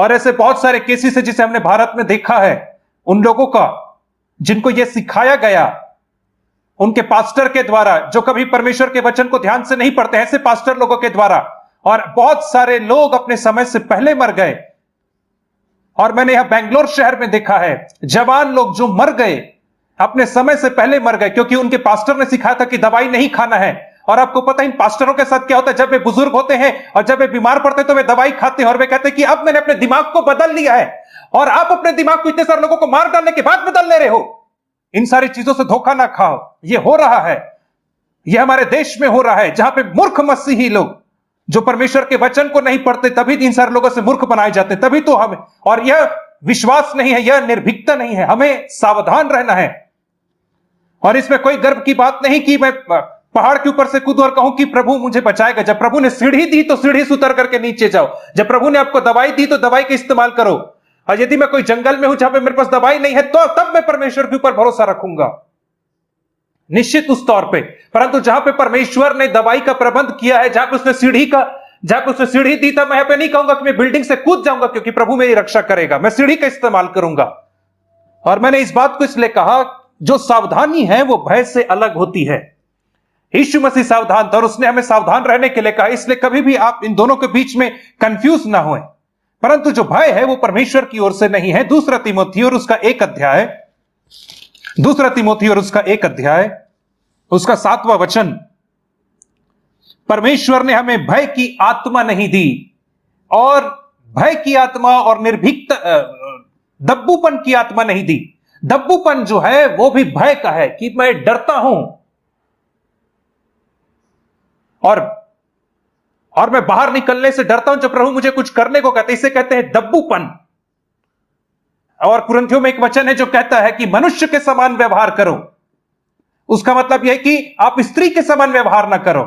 और ऐसे बहुत सारे केसेस है जिसे हमने भारत में देखा है, उन लोगों का जिनको यह सिखाया गया उनके पास्टर के द्वारा, जो कभी परमेश्वर के वचन को ध्यान से नहीं पढ़ते, ऐसे पास्टर लोगों के द्वारा। और बहुत सारे लोग अपने समय से पहले मर गए। और मैंने यहां बेंगलोर शहर में देखा है, जवान लोग जो मर गए, अपने समय से पहले मर गए, क्योंकि उनके पास्टर ने सिखाया था कि दवाई नहीं खाना है। और आपको पता है इन पास्टरों के साथ क्या होता है, जब वे बुजुर्ग होते हैं और जब वे बीमार पड़ते हैं तो वे दवाई खाते हैं और वे कहते हैं कि अब मैंने अपने दिमाग को बदल लिया है। और आप अपने दिमाग को इतने सारे लोगों को मार डालने के बाद बदल ले रहे हो। इन सारी चीजों से धोखा ना खाओ। यह हो रहा है, यह हमारे देश में हो रहा है, जहां पे मूर्ख मसीही लोग जो परमेश्वर के वचन को नहीं पढ़ते, तभी इन सारे लोगों से मूर्ख बनाए जाते, तभी तो हमें, और यह विश्वास नहीं है, यह निर्भीकता नहीं है। हमें सावधान रहना है। और इसमें कोई गर्व की बात नहीं कि मैं पहाड़ के ऊपर से कूदूं और कहूं कि प्रभु मुझे बचाएगा। जब प्रभु ने सीढ़ी दी तो सीढ़ी से उतर करके नीचे जाओ। जब प्रभु ने आपको दवाई दी तो दवाई का इस्तेमाल करो। और यदि मैं कोई जंगल में हूं जहां पे मेरे पास दवाई नहीं है, तो तब मैं परमेश्वर के ऊपर भरोसा रखूंगा, निश्चित उस तौर पे। परंतु जहां पे परमेश्वर ने दवाई का प्रबंध किया है, जहां पे उसने सीढ़ी दी, तब मैं यहां पे नहीं कहूंगा कि मैं बिल्डिंग से कूद जाऊंगा, क्योंकि प्रभु मेरी रक्षा करेगा। मैं सीढ़ी का इस्तेमाल करूंगा। और मैंने इस बात को इसलिए कहा, जो सावधानी है वो भय से अलग होती है। यीशु मसीह सावधान था और उसने हमें सावधान रहने के लिए कहा, इसलिए कभी भी आप इन दोनों के बीच में कंफ्यूज ना हों। परंतु जो भय है वो परमेश्वर की ओर से नहीं है। दूसरा तिमोथी और उसका 1 अध्याय, उसका 7वां वचन, परमेश्वर ने हमें भय की आत्मा नहीं दी, और भय की आत्मा और निर्भीकता, दब्बूपन की आत्मा नहीं दी। दब्बूपन जो है वो भी भय का है, कि मैं डरता हूं और मैं बाहर निकलने से डरता हूं जब प्रभु मुझे कुछ करने को कहते, इसे कहते हैं दब्बूपन। और कुरिन्थियों में एक वचन है जो कहता है कि मनुष्य के समान व्यवहार करो। उसका मतलब यह है कि आप स्त्री के समान व्यवहार ना करो।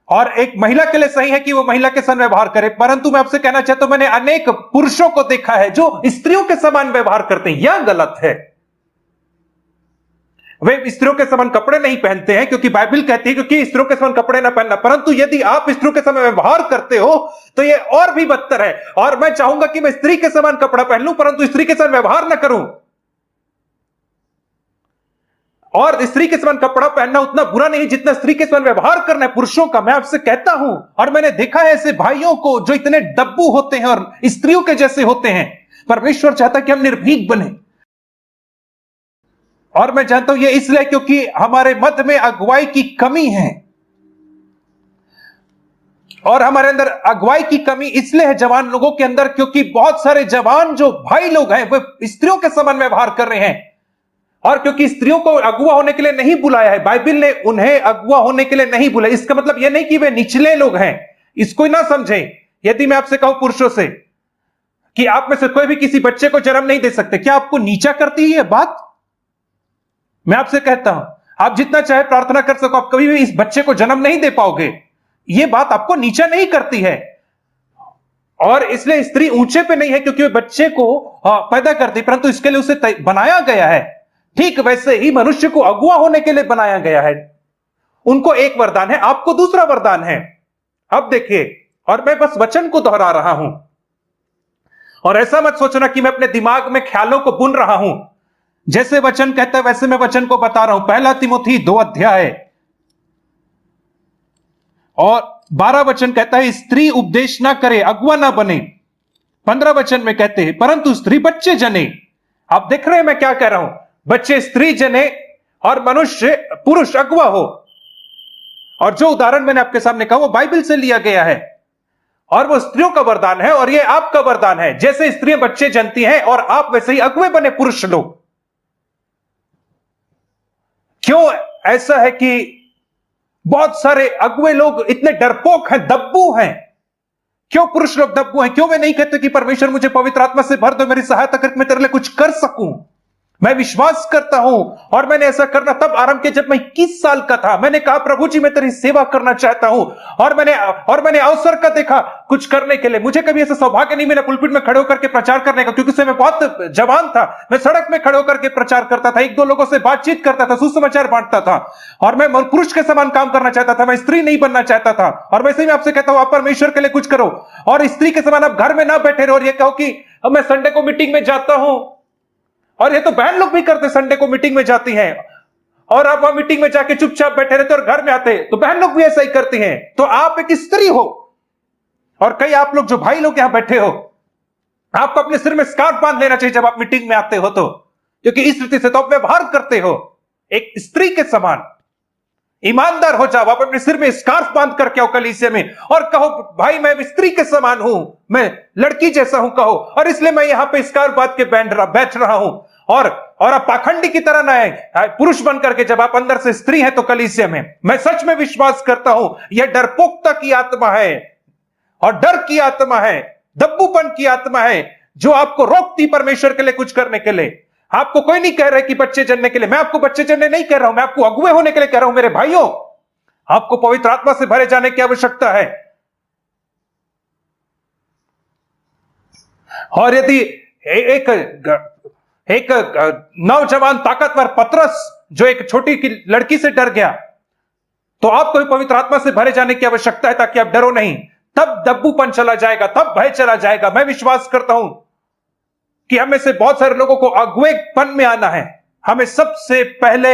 और एक महिला के लिए सही है कि वो महिला के समान व्यवहार करे, परंतु मैं आपसे कहना चाहता हूं, मैंने अनेक पुरुषों को देखा है जो स्त्रियों के समान व्यवहार करते हैं। यह गलत है। वे स्त्रियों के समान कपड़े नहीं पहनते हैं, क्योंकि बाइबल कहती है क्योंकि स्त्रियों के समान कपड़े ना पहनना। परंतु यदि आप स्त्रियों के समान व्यवहार करते हो तो यह और भी बदतर है। और मैं चाहूंगा कि मैं स्त्री के समान कपड़ा पहन लूं, परंतु स्त्री के समान व्यवहार ना करूं। और स्त्री के समान कपड़ा पहनना उतना बुरा नहीं जितना स्त्री के समान व्यवहार करना है पुरुषों का। मैं आपसे कहता हूं, और मैंने देखा है ऐसे भाइयों को जो इतने डब्बू होते हैं और स्त्रियों के जैसे होते हैं। परमेश्वर चाहता है कि हम निर्भीक बने। और मैं जानता हूं यह इसलिए क्योंकि हमारे मध्य में अगुवाई की कमी है। और हमारे अंदर अगुवाई की कमी इसलिए है जवान लोगों के अंदर, क्योंकि बहुत सारे जवान जो भाई लोग हैं वे स्त्रियों के समान व्यवहार कर रहे हैं। और क्योंकि स्त्रियों को अगुवा होने के लिए नहीं बुलाया है, बाइबल ने उन्हें अगुवा होने के लिए नहीं बुलाया। इसका मतलब यह नहीं कि वे निचले लोग हैं, इसको ना समझें। यदि मैं आपसे कहूं पुरुषों से कि आप में से कोई भी किसी बच्चे को जन्म नहीं दे सकते, क्या आपको नीचा करती है यह बात? मैं आपसे कहता हूं, आप जितना चाहे प्रार्थना कर सको, आप कभी भी इस बच्चे को जन्म नहीं दे पाओगे। यह बात आपको नीचा नहीं करती है। और इसलिए स्त्री ऊंचे पे नहीं है क्योंकि वे बच्चे को पैदा करती, परंतु इसके लिए उसे बनाया गया है। ठीक वैसे ही मनुष्य को अगुवा होने के लिए बनाया गया है। उनको एक वरदान है, आपको दूसरा वरदान है। अब देखिए, और मैं बस वचन को दोहरा रहा हूं, और ऐसा मत सोचना कि मैं अपने दिमाग में ख्यालों को बुन रहा हूं। जैसे वचन कहता है वैसे मैं वचन को बता रहा हूं। 1 तिमोथी 2 अध्याय और 12 वचन कहता है, स्त्री उपदेश ना करे, अगुवा ना बने। 15 वचन में कहते हैं, परंतु स्त्री बच्चे जने। आप देख रहे हैं मैं क्या कह रहा हूं? बच्चे स्त्री जने और मनुष्य पुरुष अगुवा हो। और जो उदाहरण मैंने आपके सामने कहा वो बाइबल से लिया गया है, और वो स्त्रियों का वरदान है और ये आपका वरदान है। जैसे स्त्रियां बच्चे जनती हैं और आप वैसे ही अगुवे बने पुरुष लोग। क्यों ऐसा है कि बहुत सारे अगुवे लोग इतने डरपोक हैं, दब्बू हैं? क्यों पुरुष लोग दब्बू हैं? क्यों वे नहीं कहते कि परमेश्वर मुझे पवित्र आत्मा से भर दो, मेरी सहायता करके मैं तेरे लिए कुछ कर सकूं? मैं विश्वास करता हूं और मैंने ऐसा करना तब आरंभ किया जब मैं 21 साल का था। मैंने कहा प्रभु जी मैं तेरी सेवा करना चाहता हूं और मैंने अवसर का देखा कुछ करने के लिए। मुझे कभी ऐसा सौभाग्य नहीं मिला पुलपिट में खड़े होकर के प्रचार करने का, क्योंकि उस समय मैं बहुत जवान था। मैं सड़क में खड़े होकर के प्रचार करता था, एक दो लोगों से बातचीत करता था, सुसमाचार बांटता था और मैं पुरुष के समान काम करना चाहता था। मैं स्त्री नहीं बनना चाहता था। और वैसे ही मैं आपसे कहता हूं आप परमेश्वर के लिए कुछ करो और स्त्री के समान आप घर में ना बैठे रहो और ये कहो कि अब मैं संडे को मीटिंग में जाता हूं। और ये तो बहन लोग भी करते, संडे को मीटिंग में जाती हैं और आप वहां मीटिंग में जाके चुपचाप बैठे रहते और घर में आते, तो बहन लोग भी ऐसा ही करती हैं। तो आप एक स्त्री हो और कई आप लोग जो भाई लोग यहां बैठे हो, आपको अपने सिर में स्कार्फ बांध लेना चाहिए जब आप मीटिंग में आते हो, तो क्योंकि इस रीति से तो आप व्यवहार करते हो एक स्त्री के समान। ईमानदार हो जाओ, आप अपने सिर में स्कार्फ बांध करके आओ कलीसिया में और कहो भाई मैं स्त्री के समान हूं, मैं लड़की जैसा हूं कहो, और इसलिए मैं यहां पे स्कार्फ बांध के बैठ रहा हूं। और आप पाखंडी की तरह ना है पुरुष बन करके जब आप अंदर से स्त्री हैं तो कलीसिया में। मैं सच में विश्वास करता हूं यह डरपोकता की आत्मा है और डर की आत्मा है, दब्बूपन की आत्मा है जो आपको रोकती परमेश्वर के लिए कुछ करने के लिए। आपको कोई नहीं कह रहा है कि बच्चे जनने के लिए, मैं आपको बच्चे जनने नहीं कह रहा हूं, मैं आपको अगुवे होने के लिए कह रहा हूं। मेरे भाइयों, आपको पवित्र आत्मा से भरे जाने की आवश्यकता है। और यदि एक नौजवान ताकतवर पतरस जो एक छोटी की लड़की से डर गया, तो आपको भी पवित्र आत्मा से भरे जाने की आवश्यकता है ताकि आप डरो नहीं। तब दब्बूपन चला जाएगा, तब भय चला जाएगा। मैं विश्वास करता हूं कि हमें से बहुत सारे लोगों को अगुवेपन में आना है। हमें सबसे पहले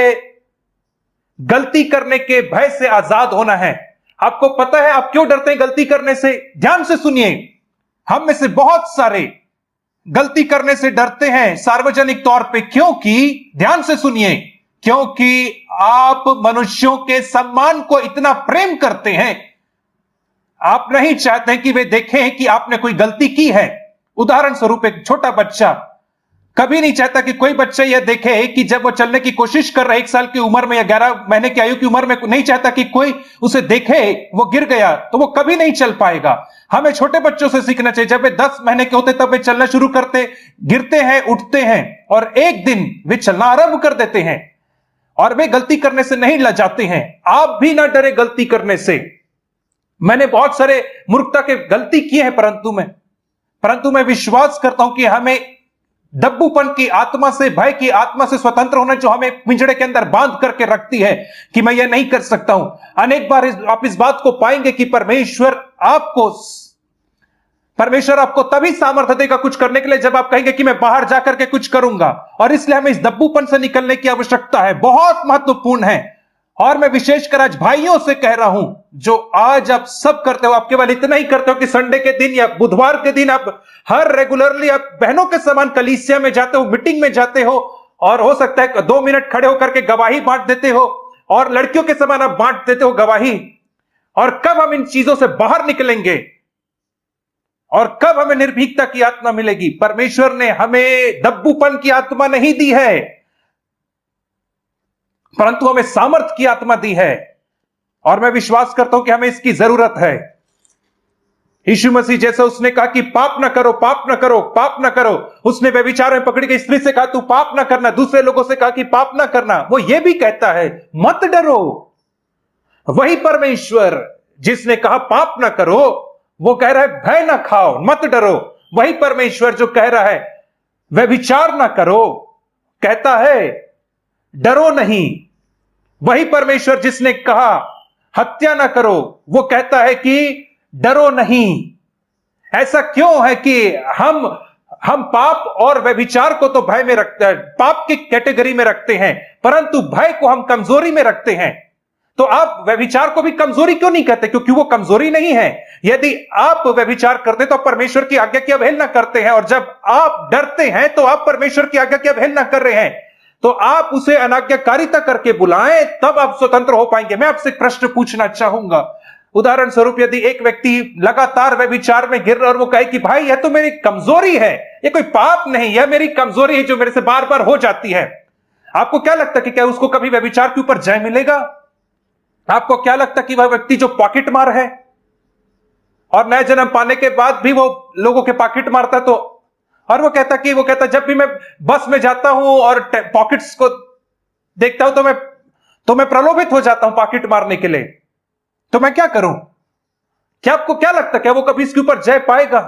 गलती करने के भय से आजाद होना है। आपको पता है आप क्यों डरते हैं गलती करने से? ध्यान से सुनिए। हम में से बहुत सारे गलती करने से डरते हैं सार्वजनिक तौर पे, क्योंकि ध्यान से सुनिए, क्योंकि आप मनुष्यों के सम्मान को इतना प्रेम करते हैं, आप नहीं चाहते कि वे देखें कि आपने कोई गलती की है। उदाहरण स्वरूप एक छोटा बच्चा कभी नहीं चाहता कि कोई बच्चा यह देखे कि जब वो चलने की कोशिश कर रहा है 1 साल की उम्र में या 11 महीने की आयु की उम्र में, नहीं चाहता कि कोई उसे देखे वो गिर गया तो वो कभी नहीं चल पाएगा। हमें छोटे बच्चों से सीखना चाहिए। जब वे 10 महीने के होते तब वे चलना शुरू करते, गिरते हैं, उठते हैं और एक दिन वे चलना आरंभ कर देते हैं और वे गलती करने से नहीं लजाते हैं। आप भी ना डरे गलती करने से। मैंने बहुत सारे मूर्खता के गलती किए हैं, परंतु मैं विश्वास करता हूं कि हमें दब्बूपन की आत्मा से, भय की आत्मा से स्वतंत्र होना, जो हमें पिंजड़े के अंदर बांध करके रखती है कि मैं यह नहीं कर सकता हूं। अनेक बार आप इस बात को पाएंगे कि परमेश्वर आपको तभी सामर्थ्य देगा कुछ करने के लिए जब आप कहेंगे कि मैं बाहर जाकर के कुछ करूंगा। और इसलिए हमें इस दब्बूपन से निकलने की आवश्यकता है, बहुत महत्वपूर्ण है। और मैं विशेषकर आज भाइयों से कह रहा हूं, जो आज आप सब करते हो, आप केवल इतना ही करते हो कि संडे के दिन या बुधवार के दिन आप हर रेगुलरली आप बहनों के समान कलीसिया में जाते हो, मीटिंग में जाते हो और हो सकता है 2 मिनट खड़े होकर के गवाही बांट देते हो और लड़कियों के समान आप बांट देते हो गवाही। और कब हम इन चीजों से बाहर निकलेंगे और कब हमें निर्भीकता की आत्मा मिलेगी? परमेश्वर ने हमें दब्बूपन की आत्मा नहीं दी है, परंतु हमें सामर्थ की आत्मा दी है और मैं विश्वास करता हूं कि हमें इसकी जरूरत है। यीशु मसीह जैसे उसने कहा कि पाप ना करो, पाप ना करो, पाप ना करो, उसने व्यभिचार में पकड़ी गई स्त्री से कहा तू पाप ना करना, दूसरे लोगों से कहा कि पाप ना करना। वो ये भी कहता है मत डरो। वही परमेश्वर जिसने कहा पाप ना करो, वो कह रहा है भय ना खाओ, मत डरो। वही परमेश्वर जो कह रहा है व्यभिचार ना करो, कहता है डरो नहीं। वही परमेश्वर जिसने कहा हत्या ना करो, वो कहता है कि डरो नहीं। ऐसा क्यों है कि हम पाप और व्यभिचार को तो भय में रखते हैं, पाप की कैटेगरी में रखते हैं, परंतु भय को हम कमजोरी में रखते हैं। तो आप व्यभिचार को भी कमजोरी क्यों नहीं कहते? क्योंकि वो कमजोरी नहीं है। यदि आप व्यभिचार करते तो आप परमेश्वर की आज्ञा की अवहेलना करते हैं, और जब आप डरते हैं तो आप परमेश्वर की आज्ञा की अवहेलना कर रहे हैं। तो आप उसे अनाज्ञाकारिता करके बुलाएं, तब आप स्वतंत्र हो पाएंगे। मैं आपसे एक प्रश्न पूछना चाहूंगा। उदाहरण स्वरूप यदि एक व्यक्ति लगातार व्यभिचार में गिर रहा है और वो कहे कि भाई यह तो मेरी कमजोरी है, ये कोई पाप नहीं, यह मेरी कमजोरी है जो मेरे से बार बार हो जाती है, आपको क्या लगता है कि क्या उसको कभी व्यभिचार के ऊपर जय मिलेगा? आपको क्या लगता कि वह व्यक्ति जो पॉकेट मार है और नया जन्म पाने के बाद भी वो लोगों के पॉकेट मारता है, तो और वो कहता जब भी मैं बस में जाता हूं और पॉकेट्स को देखता हूं तो मैं प्रलोभित हो जाता हूं पॉकेट मारने के लिए। तो मैं क्या करूं? क्या आपको क्या लगता है, क्या वो कभी इसके ऊपर जय पाएगा?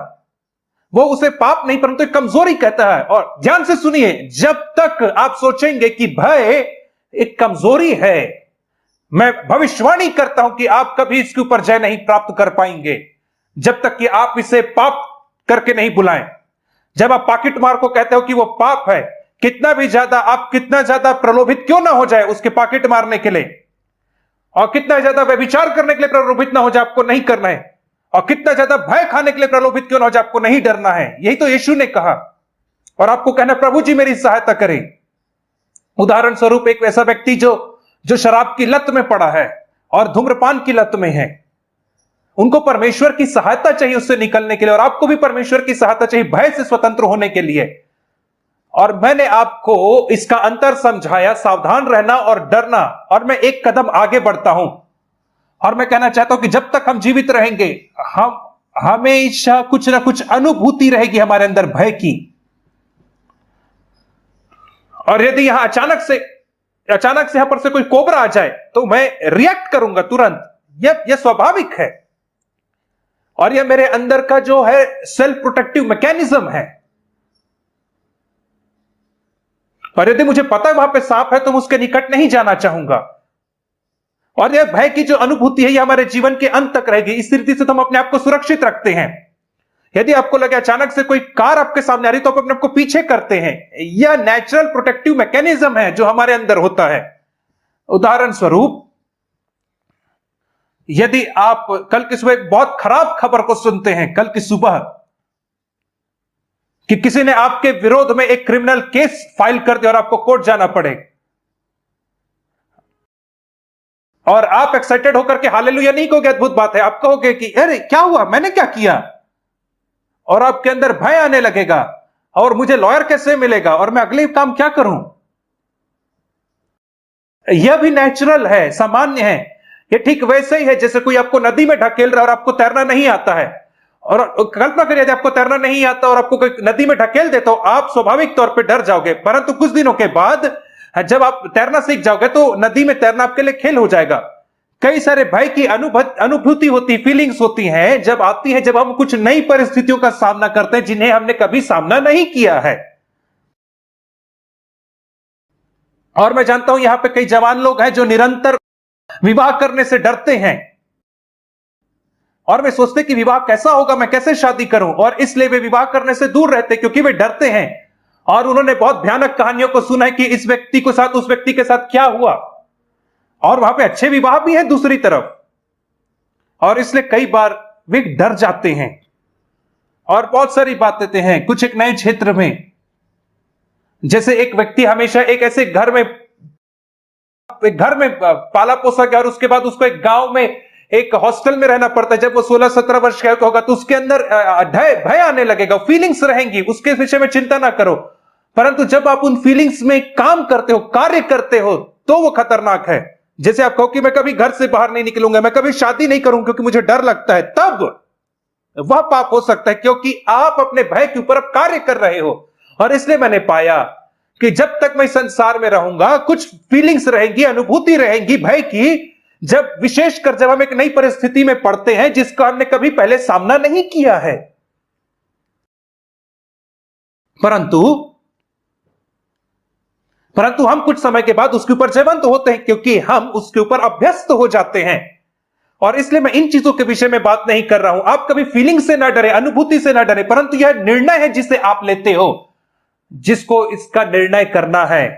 वो उसे पाप नहीं परंतु एक कमजोरी कहता है। और ध्यान से सुनिए, जब तक आप सोचेंगे कि भय एक कमजोरी है, मैं भविष्यवाणी करता हूं कि आप कभी इसके ऊपर जय नहीं प्राप्त कर पाएंगे, जब तक कि आप इसे पाप करके नहीं बुलाएं। जब आप पॉकेट मार को कहते हो कि वो पाप है, कितना ज्यादा प्रलोभित क्यों ना हो जाए उसके पॉकेट मारने के लिए, और कितना ज्यादा व्यभिचार करने के लिए प्रलोभित ना हो जाए, आपको नहीं करना है, और कितना ज्यादा भय खाने के लिए प्रलोभित क्यों ना हो जाए, आपको नहीं डरना है। यही तो यीशु ने कहा। और आपको कहना, प्रभु जी मेरी सहायता करें। उदाहरण स्वरूप एक ऐसा व्यक्ति जो शराब की लत में पड़ा है और धूम्रपान की लत में है, उनको परमेश्वर की सहायता चाहिए उससे निकलने के लिए, और आपको भी परमेश्वर की सहायता चाहिए भय से स्वतंत्र होने के लिए। और मैंने आपको इसका अंतर समझाया, सावधान रहना और डरना। और मैं एक कदम आगे बढ़ता हूं और मैं कहना चाहता हूं कि जब तक हम जीवित रहेंगे, हम हमेशा कुछ ना कुछ अनुभूति रहेगी हमारे अंदर भय की। और यदि यहां अचानक से यहां पर से कोई कोबरा आ जाए तो मैं रिएक्ट करूंगा तुरंत, यह स्वाभाविक है। और यह मेरे अंदर का जो है सेल्फ प्रोटेक्टिव मैकेनिज्म है। और यदि मुझे पता है वहां पे सांप है तो मैं उसके निकट नहीं जाना चाहूंगा। और यह भय की जो अनुभूति है यह हमारे जीवन के अंत तक रहेगी। इस रीति से तो हम अपने आप को सुरक्षित रखते हैं। यदि आपको लगे अचानक से कोई कार आपके सामने आ रही तो आप अपने आप को पीछे करते हैं। यह नेचुरल प्रोटेक्टिव मैकेनिज्म है जो हमारे अंदर होता है। उदाहरण स्वरूप, यदि आप कल की सुबह एक बहुत खराब खबर को सुनते हैं, कल की सुबह कि किसी ने आपके विरोध में एक क्रिमिनल केस फाइल कर दिया और आपको कोर्ट जाना पड़े, और आप एक्साइटेड होकर के हालेलुया नहीं कहोगे, अद्भुत बात है, आप कहोगे कि अरे क्या हुआ, मैंने क्या किया? और आपके अंदर भय आने लगेगा, और मुझे लॉयर कैसे मिलेगा, और मैं अगले काम क्या करूं? यह भी नेचुरल है, सामान्य है। यह ठीक वैसे ही है जैसे कोई आपको नदी में ढकेल रहा है और आपको तैरना नहीं आता है। और कल्पना करिए यदि आपको तैरना नहीं आता और आपको कोई नदी में ढकेल दे तो आप स्वाभाविक तौर पे डर जाओगे, परंतु कुछ दिनों के बाद जब आप तैरना सीख जाओगे तो नदी में तैरना आपके लिए खेल हो जाएगा। कई सारे भय की अनुभूति होती, फीलिंग्स होती हैं जब आती है, जब हम कुछ नई परिस्थितियों का सामना करते हैं जिन्हें हमने कभी सामना नहीं किया है। और मैं जानता हूं यहां पे कई जवान लोग हैं जो निरंतर विवाह करने से डरते हैं, और वे सोचते कि विवाह कैसा होगा, मैं कैसे शादी करूं, और इसलिए वे विवाह करने से दूर रहते क्योंकि वे डरते हैं। और उन्होंने बहुत भयानक कहानियों को सुना है कि इस व्यक्ति के साथ उस व्यक्ति के साथ क्या हुआ, और वहां पे अच्छे विवाह भी हैं दूसरी तरफ, और इसलिए कई बार वे डर जाते हैं। और बहुत सारी बातें हैं कुछ एक नए क्षेत्र में, जैसे एक व्यक्ति हमेशा एक ऐसे घर में पाला पोसा गया और उसके बाद उसको एक गांव में एक हॉस्टल में रहना पड़ता है। जब वो 16-17 वर्ष का होगा तो उसके अंदर भय आने लगेगा, फीलिंग्स रहेंगी, उसके विषय में चिंता ना करो। परंतु जब आप उन फीलिंग्स में काम करते हो, कार्य करते हो, तो वो खतरनाक है। जैसे आप कहो कि मैं कभी घर से बाहर नहीं निकलूंगा, मैं कभी शादी नहीं करूंगा क्योंकि मुझे डर लगता है, तब वह पाप हो सकता है क्योंकि आप अपने भय के ऊपर अब कार्य कर रहे हो। और इसलिए मैंने पाया कि जब तक मैं संसार में रहूंगा कुछ फीलिंग्स रहेंगी, अनुभूति रहेंगी भय की, जब विशेषकर जब हम एक नई परिस्थिति में पड़ते हैं जिसका हमने कभी पहले सामना नहीं किया है। परंतु हम कुछ समय के बाद उसके ऊपर जयवंत होते हैं क्योंकि हम उसके ऊपर अभ्यस्त हो जाते हैं। और इसलिए मैं इन चीजों के विषय में बात नहीं कर रहा हूं। आप कभी फीलिंग से ना डरे, अनुभूति से ना डरे, परंतु यह निर्णय है जिसे आप लेते हो, जिसको इसका निर्णय करना है।